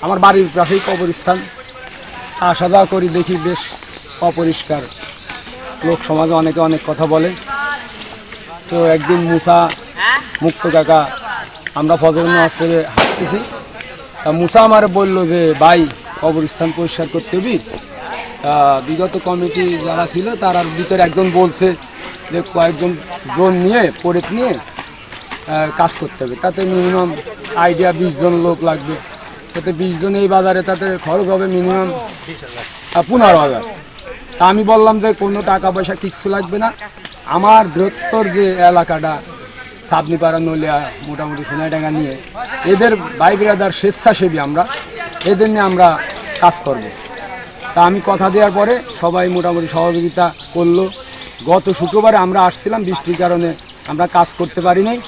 আমার বাড়ির পাশেই কবরস্থান। আসা যাওয়া করি, দেখি বেশ অপরিষ্কার, লোক সমাজে অনেকে অনেক কথা বলে। তো একদিন মুসা মুক্ত কাকা, আমরা ফজর নামাজ পড়ে হাঁটতেছি, তা মুসা আমার বললো যে ভাই কবরস্থান পরিষ্কার করতে হবি। বিগত কমিটি যারা ছিল তার ভিতরে একজন বলছে যে কয়েকজন জন নিয়ে পরেট নিয়ে কাজ করতে হবে, তাতে মিনিমাম আইডিয়া 20 জন লোক লাগবে। তাতে 20 জন এই বাজারে তাতে খরচ হবে মিনিমাম 15,000। তা আমি বললাম যে কোনো টাকা পয়সা কিচ্ছু লাগবে না, আমার বৃহত্তর যে এলাকাটা সাবনিপাড়া, নলিয়া, মোটামুটি সোনাইডাঙ্গা নিয়ে এদের ভাই ব্রাদার স্বেচ্ছাসেবী আমরা, এদের নিয়ে আমরা কাজ করব। তা আমি কথা দেওয়ার পরে সবাই মোটামুটি সহযোগিতা করলো। গত শুক্রবারে আমরা আসছিলাম, বৃষ্টির কারণে আমরা কাজ করতে পারি নাই।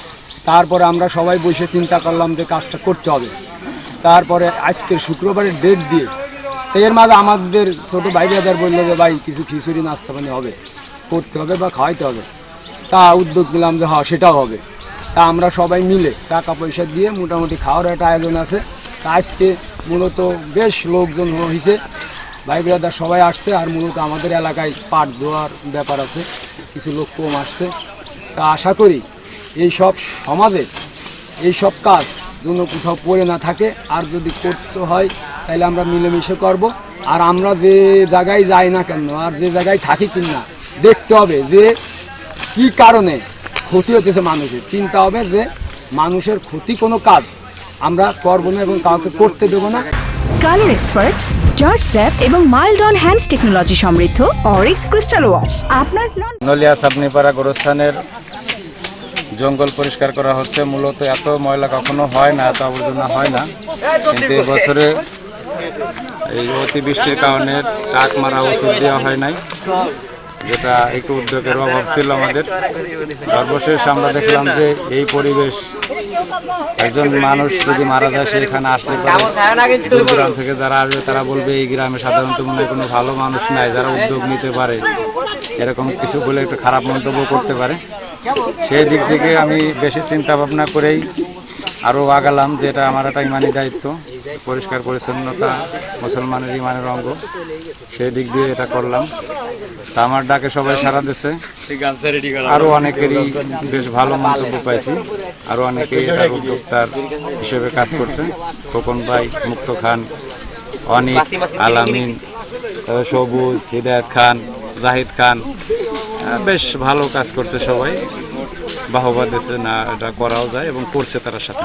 তারপরে আমরা সবাই বসে চিন্তা করলাম যে কাজটা করতে হবে। তারপরে আজকের শুক্রবারের ডেট দিয়ে, এর মাঝে আমাদের ছোটো ভাই ব্রাদার বললো যে ভাই কিছু খিচুড়ি নাস্তা পানি হবে, করতে হবে বা খাওয়াইতে হবে। তা উদ্যোগ নিলাম যে হ্যাঁ সেটাও হবে। তা আমরা সবাই মিলে টাকা পয়সা দিয়ে মোটামুটি খাওয়ার একটা আয়োজন আছে। তা আজকে মূলত বেশ লোকজন হয়েছে, ভাই ব্রাদার সবাই আসছে। আর মূলত আমাদের এলাকায় পাট দেওয়ার ব্যাপার আছে, কিছু লোক কম আসছে। তা আশা করি এই সব সমাজে এই সব কাজ যেন কোথাও পড়ে না থাকে, আর যদি করতে হয় তাহলে আমরা মিলেমিশে করব। আর আমরা যে জায়গায় যাই না কেন আর যে জায়গায় থাকি কিনা দেখতে হবে যে কি কারণে ক্ষতি হতেছে মানুষের, চিন্তা হবে যে মানুষের ক্ষতি কোনো কাজ আমরা করবো না এবং কাউকে করতে দেবো না। কালার এক্সপার্ট, জর্জ স্যাপ এবং মাইল্ড অন হ্যান্ডস টেকনোলজি সমৃদ্ধ অরিক্স ক্রিস্টাল ওয়াশ আপনার নলিয়া সাবনিপাড়া গোরস্থানের জঙ্গল পরিষ্কার করা হচ্ছে। মূলত এত ময়লা কখনো হয় না, এত আবর্জনা হয় না, কিন্তু এবছরে এই অতিবৃষ্টির কারণে টাক মারা ওষুধ দেওয়া হয় নাই, যেটা একটু উদ্যোগের অভাব ছিল আমাদের। সর্বশেষ আমরা দেখলাম যে এই পরিবেশ, একজন মানুষ যদি মারা যায় সেখানে আসলে দূর দূরান্ত থেকে যারা আসবে তারা বলবে এই গ্রামে সাধারণত মনে হয় কোনো ভালো মানুষ নাই যারা উদ্যোগ নিতে পারে, এরকম কিছু বলে একটু খারাপ মন্তব্য করতে পারে। সেই দিক থেকে আমি বেশি চিন্তা ভাবনা করেই আরও আগালাম যে এটা আমার একটা ইমানি দায়িত্ব, পরিষ্কার পরিচ্ছন্নতা মুসলমানের ইমানের অঙ্গ, সেই দিক দিয়ে এটা করলাম। তা আমার ডাকে সবাই সাড়া দিচ্ছে, আরও অনেকেরই বেশ ভালো মন্তব্য পাইছি, আরও অনেকেই এটার উদ্যোক্তার হিসেবে কাজ করছে। খোকন ভাই, মুক্ত খান, অনিক, আলামিন, সবুজ, হিদায়ত খান, জাহিদ খান, বেশ ভালো কাজ করছে, সবাই বাহবা দিচ্ছে, না এটা করাও যায় এবং করছে তার সাথে।